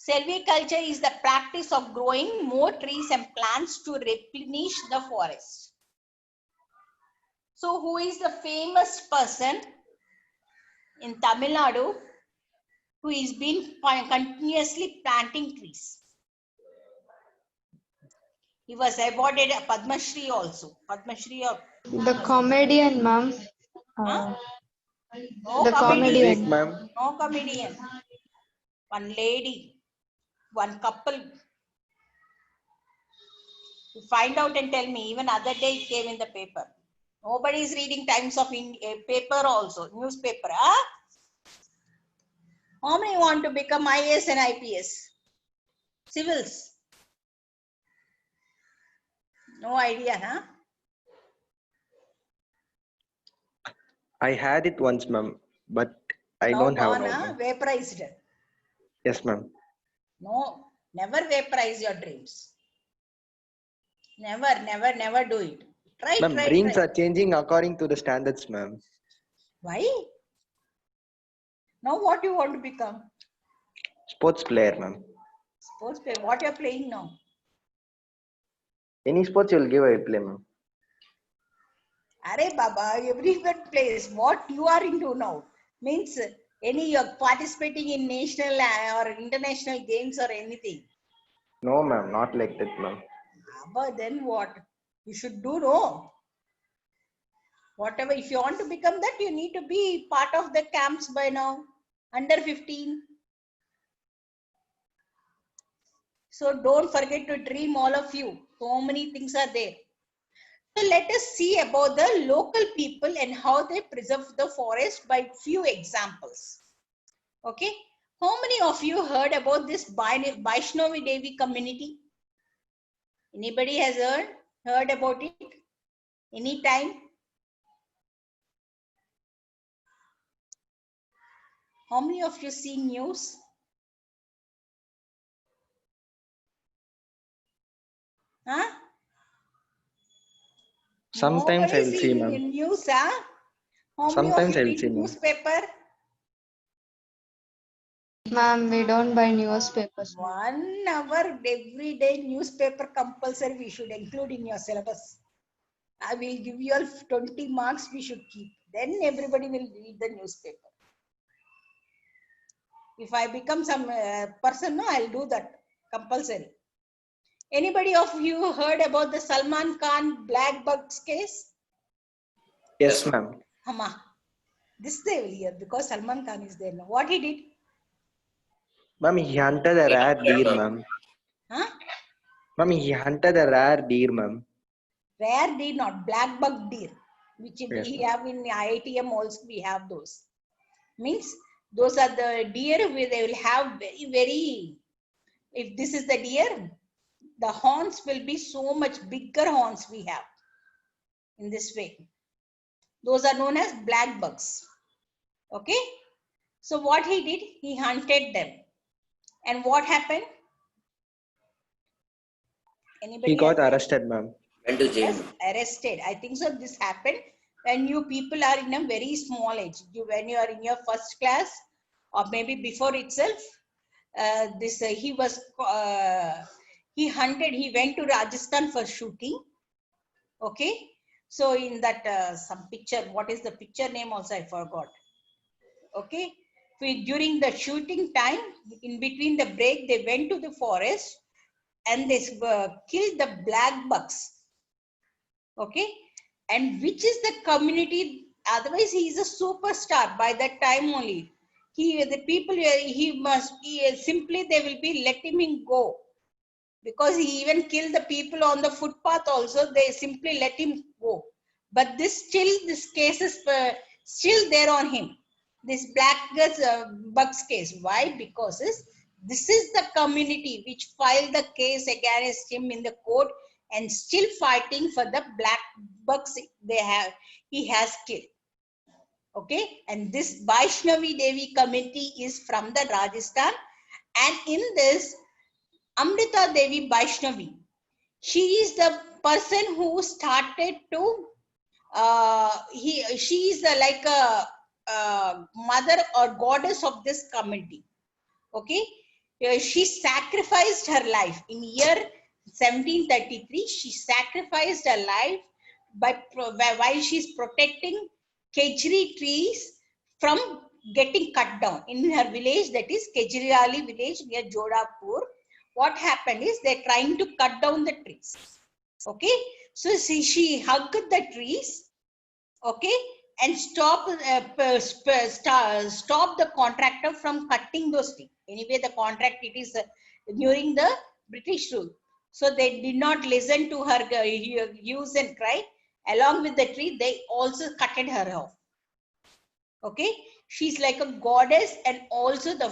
Silviculture is the practice of growing more trees and plants to replenish the forest. So who is the famous person in Tamil Nadu who is been continuously planting trees? He was awarded a Padma Shri also. Padma Shri or The comedian, ma'am. no The comedian. Vivek, ma'am. No comedian. One lady, one couple. You find out and tell me. Even other day it came in the paper. Nobody is reading Times of paper also, newspaper. Huh? How many want to become IAS and IPS? Civils? No idea, huh? I had it once, ma'am, but I Now don't have gone, now, huh? ma'am. Vaporized. Yes, ma'am. No, never vaporize your dreams. Never do it. Try. Ma'am, dreams are changing according to the standards, ma'am. Why? Now what you want to become? Sports player, ma'am. Sports player. What you're playing now? Any sports you'll give, I play, ma'am. Arey Baba, everyone plays. What you are into now? Means you're participating in national or international games or anything. No, ma'am, not like that, ma'am. But then what? You should do no. Whatever, if you want to become that, you need to be part of the camps by now. Under 15. So don't forget to dream, all of you. So many things are there. So let us see about the local people and how they preserve the forest by few examples. Okay. How many of you heard about this Vaishnavi Devi community? Anybody has heard about it? Any time? How many of you see news? Huh? Sometimes I will Nobody see, seeing ma'am. news, huh? How many of Sometimes you I will read see, ma'am. newspaper? Ma'am, we don't buy newspapers. 1 hour every day newspaper compulsory we should include in your syllabus. I will give you all 20 marks we should keep. Then everybody will read the newspaper. If I become some person, no, I'll do that compulsory. Anybody of you heard about the Salman Khan black bugs case? Yes, ma'am. Hama. This they will hear because Salman Khan is there now. What he did? Ma'am, he hunted a rare deer, ma'am. Huh? Ma'am, he hunted a rare deer, ma'am. Rare deer, not black bug deer, which Yes, we ma'am. have in IITM also. We have those. Means those are the deer where they will have very. If this is the deer, the horns will be so much bigger horns we have. In this way, those are known as black bugs. Okay. So what he did, he hunted them, and what happened? Anybody He got has arrested, ma'am. Went to jail. Yes, arrested. I think so. This happened when you people are in a very small age. When you are in your first class, or maybe before itself. He hunted. He went to Rajasthan for shooting. Okay, so in that some picture. What is the picture name? Also, I forgot. Okay, so during the shooting time, in between the break, they went to the forest and they killed the black bucks. Okay, and which is the community, otherwise he is a superstar by that time only. The people, simply they will be letting him go, because he even killed the people on the footpath also. They simply let him go, but this case is still there on him, this black bucks case. Why? Because this is the community which filed the case against him in the court and still fighting for the black bucks he has killed. Okay, and this Vaishnavi Devi committee is from the Rajasthan, and in this Amrita Devi Vaishnavi, she is the person who started to she is like a mother or goddess of this community. Okay, she sacrificed her life in year 1733. She sacrificed her life while she's protecting Kejri trees from getting cut down in her village, that is Kejriwali village near Jodhpur. What happened is they're trying to cut down the trees. Okay, so she hugged the trees. Okay, and stop the contractor from cutting those trees. Anyway, the contract, it is during the British rule, so they did not listen to her hues and cry. Along with the tree, they also cutted her off. Okay, she's like a goddess and also the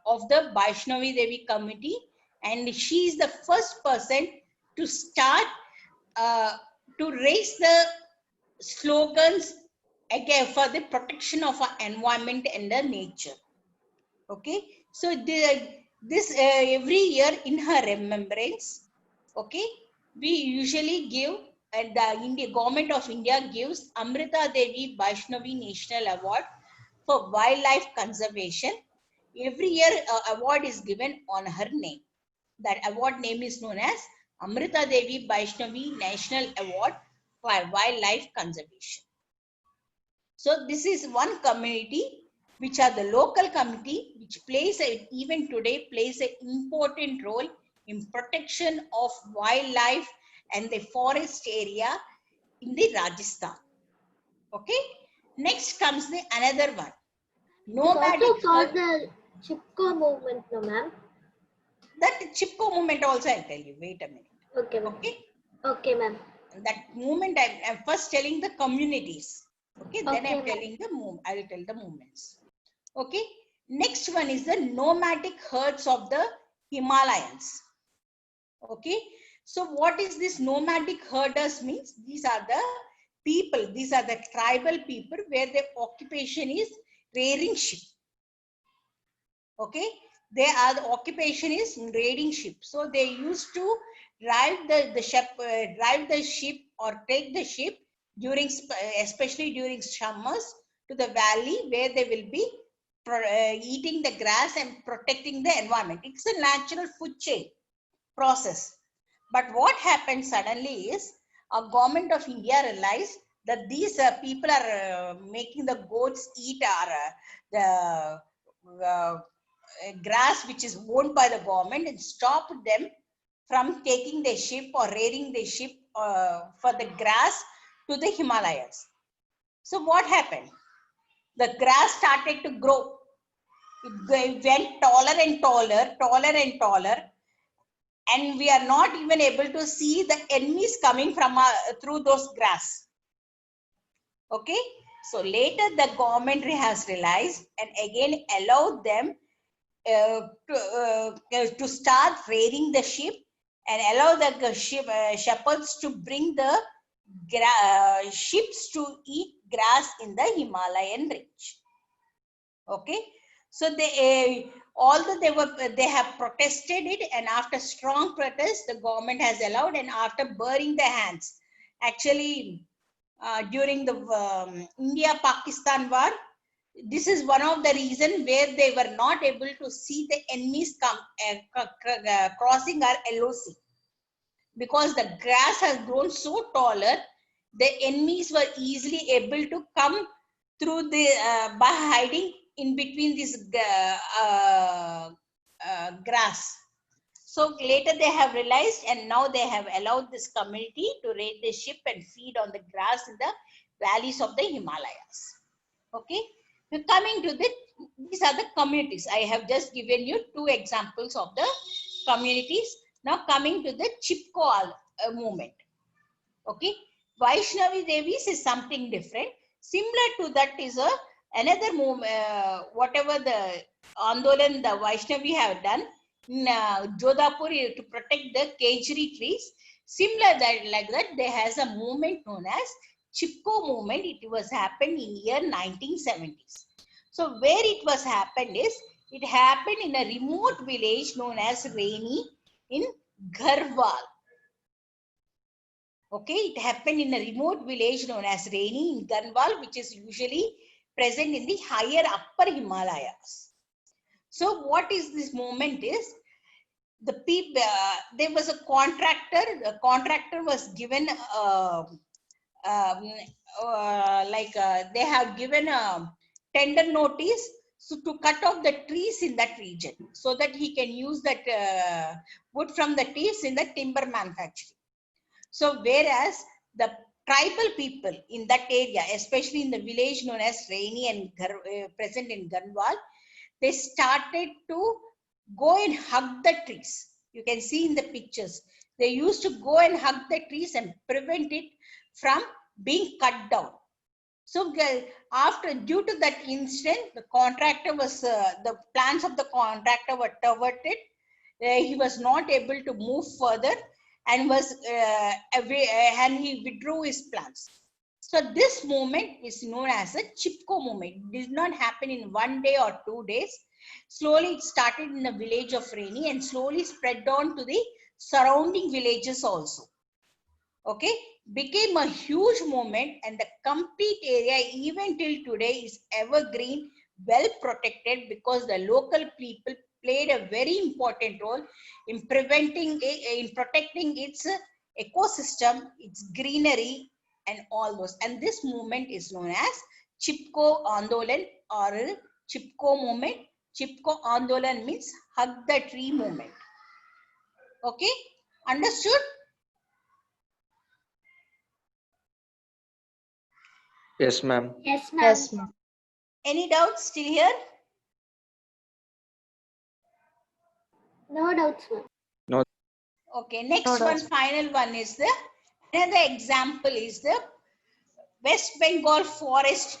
of the Vaishnavi Devi community, and she is the first person to start to raise the slogans again for the protection of our environment and the nature. Okay, so this every year in her remembrance. Okay, we usually give, and the government of India gives Amrita Devi Vaishnavi National Award for wildlife conservation. Every year, award is given on her name. That award name is known as Amrita Devi Vaishnavi National Award for wildlife conservation. So this is one community which are the local committee, which plays even today plays an important role in protection of wildlife and the forest area in the Rajasthan. Okay. Next comes the another one. It is also Nomadic called herd. the Chipko movement, no ma'am? That Chipko movement also I'll tell you. Wait a minute. Okay, ma'am. Okay. Okay, ma'am. That movement I'm first telling the communities. Okay. Then Okay, I'm ma'am. telling the I will tell the movements. Okay. Next one is the nomadic herds of the Himalayas. Okay. So what is this nomadic herders means? These are the people, these are the tribal people where their occupation is rearing sheep. Okay. The occupation is raiding sheep. So they used to drive the sheep or take the sheep during, especially during summers, to the valley where they will be eating the grass and protecting the environment. It's a natural food chain process. But what happened suddenly is a government of India realized that these people are making the goats eat the grass which is owned by the government, and stopped them from taking their sheep or rearing their sheep for the grass to the Himalayas. So what happened? The grass started to grow. It went taller and taller, taller and taller, and we are not even able to see the enemies coming from through those grass. Okay, so later the government has realized and again allowed them to start rearing the sheep and allow the shepherds to bring the sheep to eat grass in the Himalayan range. Okay, so they although they have protested it, and after strong protest the government has allowed, and after burying their hands, actually during the India-Pakistan war, this is one of the reasons where they were not able to see the enemies crossing our LOC, because the grass has grown so taller, the enemies were easily able to come through the by hiding in between this grass. So later they have realized, and now they have allowed this community to raid the sheep and feed on the grass in the valleys of the Himalayas. Okay, we're coming to these are the communities. I have just given you two examples of the communities. Now coming to the Chipko movement. Okay, Vaishnavi Devis is something different. Similar to that is another movement, whatever the Andolan the Vaishnavi have done in Jodhpur to protect the Kejri trees. Similar like that, there has a movement known as Chipko movement. It was happened in year 1970s. So where it was happened is, it happened in a remote village known as Raini in Garhwal. Okay, it happened in a remote village known as Raini in Garhwal, which is usually present in the higher upper Himalayas. So what is this movement is, the people, there was a contractor, the contractor was given they have given a tender notice to cut off the trees in that region so that he can use that wood from the trees in the timber manufacturing. So whereas the tribal people in that area, especially in the village known as Raini and present in Garhwal, they started to go and hug the trees. You can see in the pictures. They used to go and hug the trees and prevent it from being cut down. So due to that incident, the contractor was, the plans of the contractor were thwarted. He was not able to move further and was and he withdrew his plans. So this movement is known as a Chipko movement. It did not happen in 1 day or 2 days. Slowly it started in the village of Raini and slowly spread on to the surrounding villages also. okay, became a huge movement, and the complete area even till today is evergreen, well protected, because the local people played a very important role in in protecting its ecosystem, its greenery, and all those. And this movement is known as Chipko Andolan or Chipko movement. Chipko Andolan means hug the tree movement. Okay, understood? Yes, ma'am. Yes, ma'am. Yes, ma'am. Any doubts still here? No doubts, ma'am. Okay, next No one, doubts. final one is the, another example is the West Bengal Forest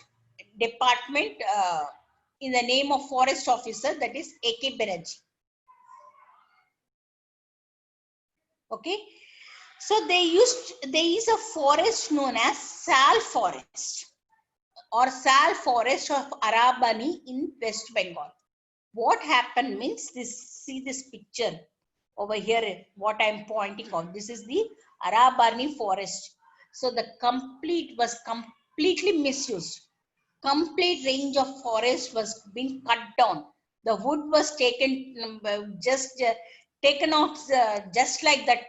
Department in the name of forest officer, that is A.K. Banerjee. Okay, so there is a forest known as Sal Forest or Sal Forest of Arabani in West Bengal. What happened means, see this picture over here, what I'm pointing out. This is the Arabani forest. So the was completely misused. Complete range of forest was being cut down. The wood was taken taken out just like that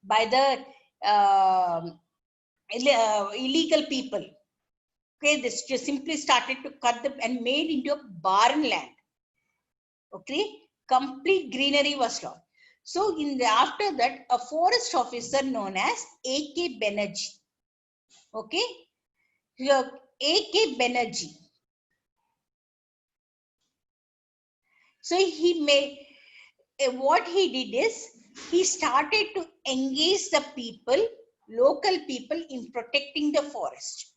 by the illegal people. Okay, this just simply started to cut them and made into a barren land. Okay, complete greenery was lost. So after that, a forest officer known as A.K. Banerjee. Okay, here A.K. Banerjee. So he made what he did is he started to engage the people, local people, in protecting the forest.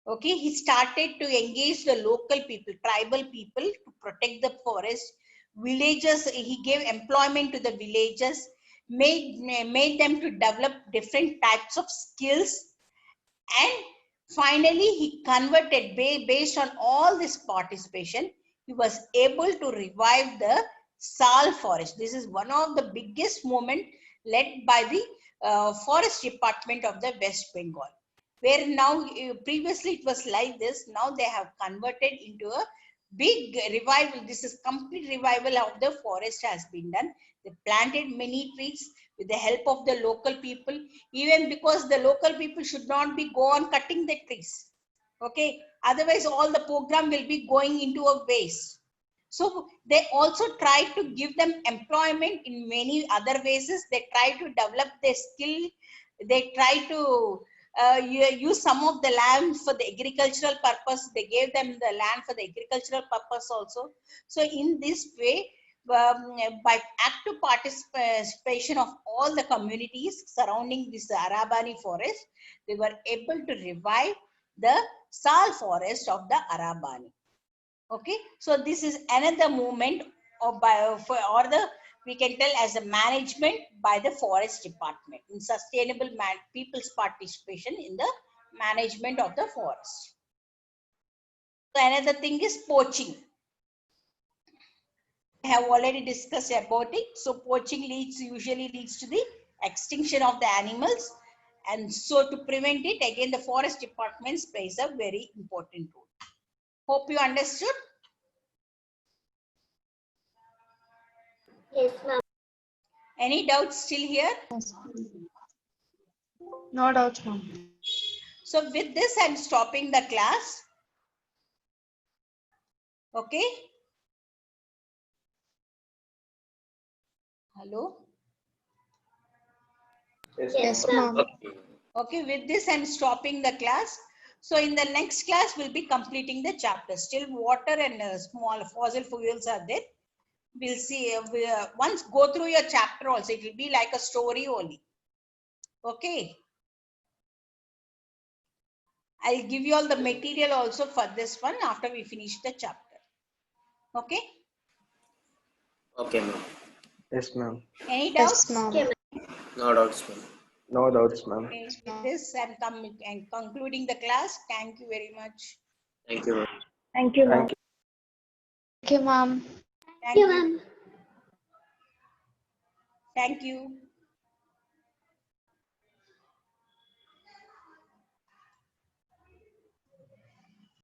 Okay, he started to engage the local people, tribal people, to protect the forest. Villagers, he gave employment to the villagers, made them to develop different types of skills, and finally he converted, based on all this participation, he was able to revive the Sal forest. This is one of the biggest movement led by the forest department of the West Bengal, where now previously it was like this, now they have converted into a big revival. This is complete revival of the forest has been done. They planted many trees with the help of the local people, even because the local people should not be go on cutting the trees. Okay, otherwise all the program will be going into a waste. So they also try to give them employment in many other ways. They try to develop their skill. They try to use some of the land for the agricultural purpose. They gave them the land for the agricultural purpose also. So in this way, by active participation of all the communities surrounding this Arabani forest, they were able to revive the Sal forest of the Arabani. Okay, so this is another movement of or the, we can tell, as a management by the forest department in sustainable people's participation in the management of the forest. So another thing is poaching. I have already discussed about it. So poaching usually leads to the extinction of the animals, and so to prevent it, again the forest department plays a very important role. Hope you understood. Yes, ma'am. Any doubts still here? Yes. No doubts, ma'am. So with this, I'm stopping the class. Okay. Hello. Yes, ma'am. Okay, with this, I'm stopping the class. So in the next class, we'll be completing the chapter. Still water and small fossil fuels are there. We'll see, once go through your chapter also, it will be like a story only. Okay. I'll give you all the material also for this one after we finish the chapter. Okay. Okay, ma'am. Yes, ma'am. Any doubts? Yes, ma'am. Okay, No doubts, ma'am. No doubts, ma'am. Okay. With this, I'm concluding the class. Thank you very much. Thank you, ma'am. Thank you, ma'am. Thank you. Thank you, ma'am. Thank you, you. ma'am. Thank you.